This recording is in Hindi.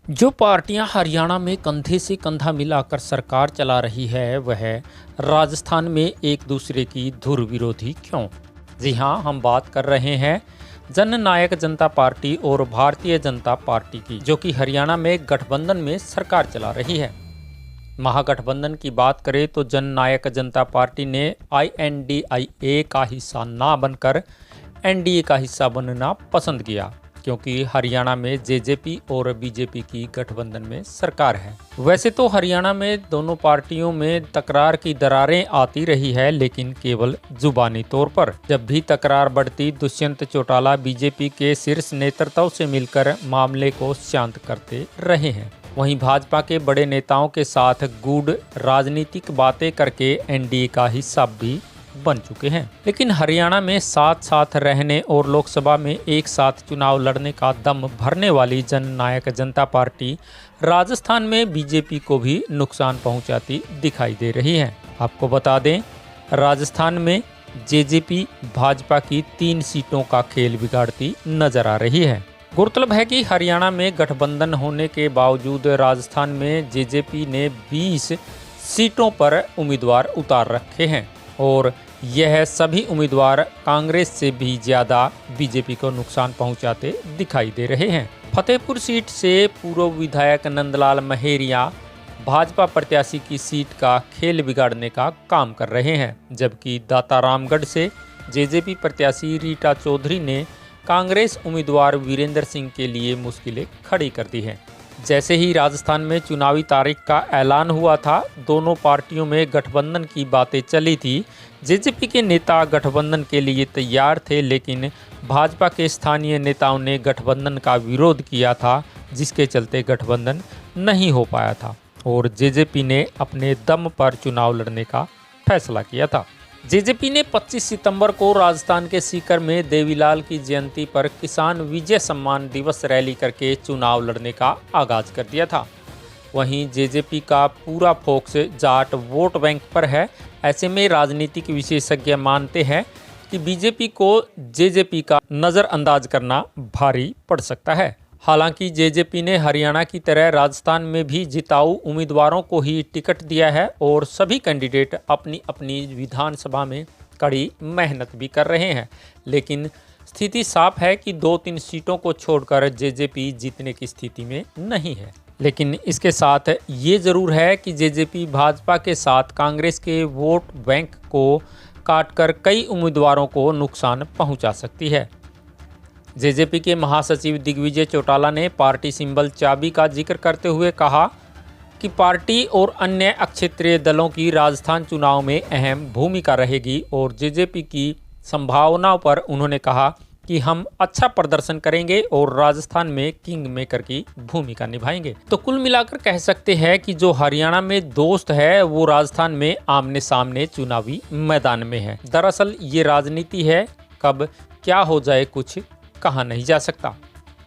जो पार्टियां हरियाणा में कंधे से कंधा मिलाकर सरकार चला रही है वह राजस्थान में एक दूसरे की धुर विरोधी क्यों? जी हां, हम बात कर रहे हैं जननायक जनता पार्टी और भारतीय जनता पार्टी की, जो कि हरियाणा में गठबंधन में सरकार चला रही है। महागठबंधन की बात करें तो जननायक जनता पार्टी ने INDIA का हिस्सा ना बनकर NDA का हिस्सा बनना पसंद किया, क्योंकि हरियाणा में JJP और BJP की गठबंधन में सरकार है। वैसे तो हरियाणा में दोनों पार्टियों में तकरार की दरारें आती रही है, लेकिन केवल जुबानी तौर पर। जब भी तकरार बढ़ती, दुष्यंत चौटाला BJP के शीर्ष नेतृत्व से मिलकर मामले को शांत करते रहे हैं। वहीं भाजपा के बड़े नेताओं के साथ गूढ़ राजनीतिक बातें करके NDA का हिस्सा भी बन चुके हैं। लेकिन हरियाणा में साथ साथ रहने और लोकसभा में एक साथ चुनाव लड़ने का दम भरने वाली जननायक जनता पार्टी राजस्थान में BJP को भी नुकसान पहुंचाती दिखाई दे रही है। आपको बता दें, राजस्थान में JJP भाजपा की 3 सीटों का खेल बिगाड़ती नजर आ रही है। गौरतलब है कि हरियाणा में गठबंधन होने के बावजूद राजस्थान में JJP ने 20 सीटों पर उम्मीदवार उतार रखे हैं और यह सभी उम्मीदवार कांग्रेस से भी ज़्यादा BJP को नुकसान पहुंचाते दिखाई दे रहे हैं। फतेहपुर सीट से पूर्व विधायक नंदलाल महेरिया भाजपा प्रत्याशी की सीट का खेल बिगाड़ने का काम कर रहे हैं, जबकि दातारामगढ़ से JJP प्रत्याशी रीटा चौधरी ने कांग्रेस उम्मीदवार वीरेंद्र सिंह के लिए मुश्किलें खड़ी कर दी हैं। जैसे ही राजस्थान में चुनावी तारीख का ऐलान हुआ था, दोनों पार्टियों में गठबंधन की बातें चली थी। JJP के नेता गठबंधन के लिए तैयार थे, लेकिन भाजपा के स्थानीय नेताओं ने गठबंधन का विरोध किया था, जिसके चलते गठबंधन नहीं हो पाया था और JJP ने अपने दम पर चुनाव लड़ने का फैसला किया था। JJP ने 25 सितंबर को राजस्थान के सीकर में देवीलाल की जयंती पर किसान विजय सम्मान दिवस रैली करके चुनाव लड़ने का आगाज कर दिया था। वहीं JJP का पूरा फोकस जाट वोट बैंक पर है। ऐसे में राजनीतिक विशेषज्ञ मानते हैं कि BJP को JJP का नज़रअंदाज करना भारी पड़ सकता है। हालांकि JJP ने हरियाणा की तरह राजस्थान में भी जिताऊ उम्मीदवारों को ही टिकट दिया है और सभी कैंडिडेट अपनी अपनी विधानसभा में कड़ी मेहनत भी कर रहे हैं, लेकिन स्थिति साफ है कि 2-3 सीटों को छोड़कर JJP जीतने की स्थिति में नहीं है। लेकिन इसके साथ ये ज़रूर है कि JJP भाजपा के साथ कांग्रेस के वोट बैंक को काटकर कई उम्मीदवारों को नुकसान पहुंचा सकती है। JJP के महासचिव दिग्विजय चौटाला ने पार्टी सिंबल चाबी का जिक्र करते हुए कहा कि पार्टी और अन्य अक्षेत्रीय दलों की राजस्थान चुनाव में अहम भूमिका रहेगी और JJP की संभावनाओं पर उन्होंने कहा कि हम अच्छा प्रदर्शन करेंगे और राजस्थान में किंग मेकर की भूमिका निभाएंगे। तो कुल मिलाकर कह सकते हैं कि जो हरियाणा में दोस्त है वो राजस्थान में आमने सामने चुनावी मैदान में है। दरअसल ये राजनीति है, कब क्या हो जाए कुछ कहा नहीं जा सकता।